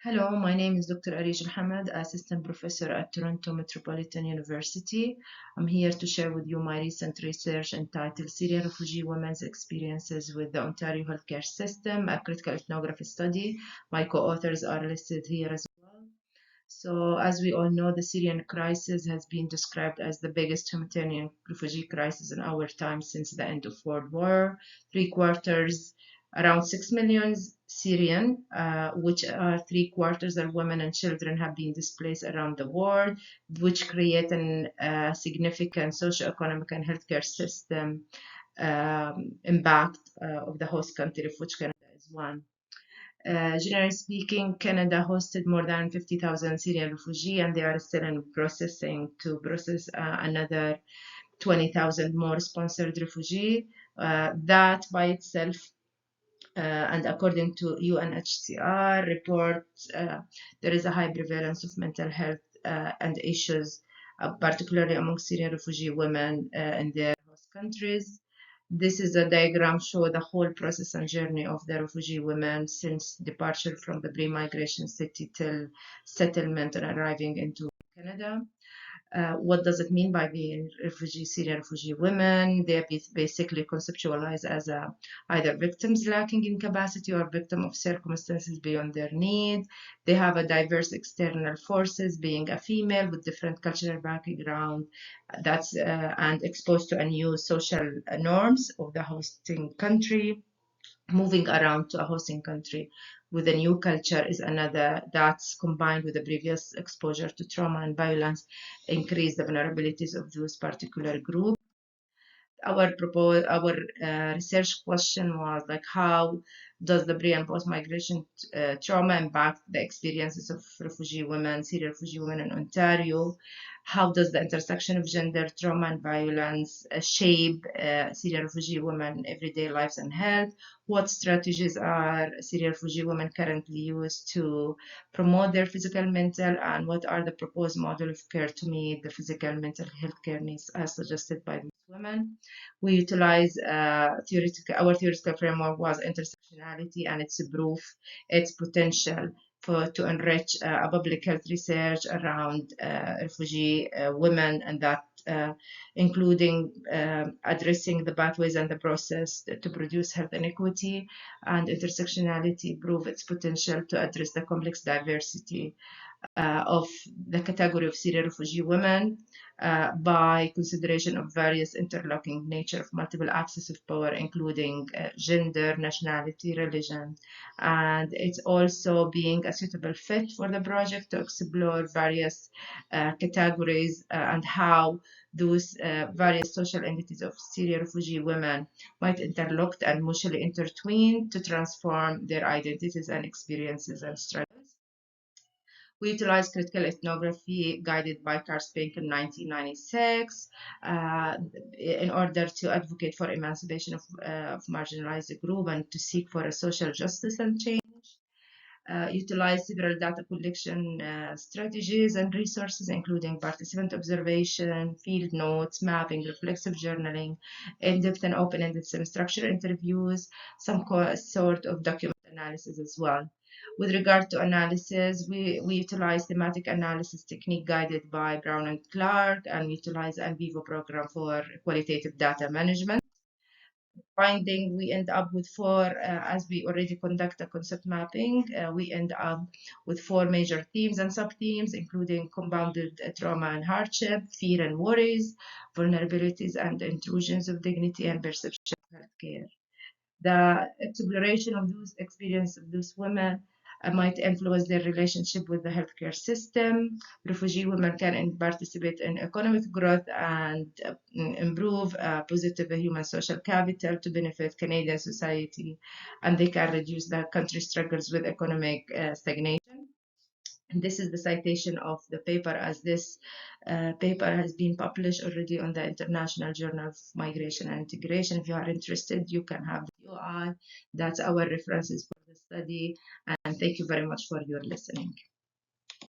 Hello, my name is Dr. Areej Al-Hamad, Assistant Professor at Toronto Metropolitan University. I'm here to share with you my recent research entitled Syrian Refugee Women's Experiences with the Ontario Healthcare System, a critical ethnography study. My co-authors are listed here as well. So, as we all know, the Syrian crisis has been described as the biggest humanitarian refugee crisis in our time since the end of World War. Around 6 million Syrian, which are 3/4 are women and children, have been displaced around the world, which create a significant socio-economic and healthcare system impact of the host country, of which Canada is one. Generally speaking, Canada hosted more than 50,000 Syrian refugees, and they are still in processing to process another 20,000 more sponsored refugees. That by itself, and according to UNHCR reports, there is a high prevalence of mental health and issues, particularly among Syrian refugee women in their host countries. This is a diagram showing the whole process and journey of the refugee women since departure from the pre-migration city till settlement and arriving into Canada. What does it mean by being Syrian refugee women? They're basically conceptualized as either victims lacking in capacity or victim of circumstances beyond their need. They have a diverse external forces, being a female with different cultural background, and exposed to a new social norms of the hosting country. Moving around to a hosting country with a new culture is another that's combined with the previous exposure to trauma and violence, increase the vulnerabilities of those particular groups. Our research question was like, how does the pre and post migration trauma impact the experiences of Syrian refugee women in Ontario? How does the intersection of gender, trauma, and violence shape Syrian refugee women everyday lives and health? What strategies are Syrian refugee women currently use to promote their physical, mental, and what are the proposed model of care to meet the physical, mental health care needs as suggested by these women? We utilize our theoretical framework was intersectionality and its potential to enrich a public health research around refugee women, and that including addressing the pathways and the process to produce health inequity, and intersectionality prove its potential to address the complex diversity of the category of Syrian refugee women by consideration of various interlocking nature of multiple axes of power, including gender, nationality, religion. And it's also being a suitable fit for the project to explore various categories and how those various social entities of Syrian refugee women might interlock and mutually intertwine to transform their identities and experiences and struggles. We utilized critical ethnography guided by Carl Spink in 1996 in order to advocate for emancipation of marginalized group and to seek for a social justice and change. Utilized several data collection strategies and resources, including participant observation, field notes, mapping, reflexive journaling, in-depth and open-ended semi-structured interviews, some sort of document analysis as well. With regard to analysis, we utilize thematic analysis technique guided by Brown and Clark, and utilize an vivo program for qualitative data management. Finding, we end up with as we already conduct a concept mapping, we end up with 4 major themes and sub-themes, including compounded trauma and hardship, fear and worries, vulnerabilities and intrusions of dignity, and perception of healthcare. The exploration of those experiences of those women might influence their relationship with the healthcare system. Refugee women can participate in economic growth and improve positive human social capital to benefit Canadian society, and they can reduce the country's struggles with economic stagnation. This is the citation of the paper, as this paper has been published already on the International Journal of Migration and Integration. If you are interested, you can have the UI. That's our references for the study. And thank you very much for your listening.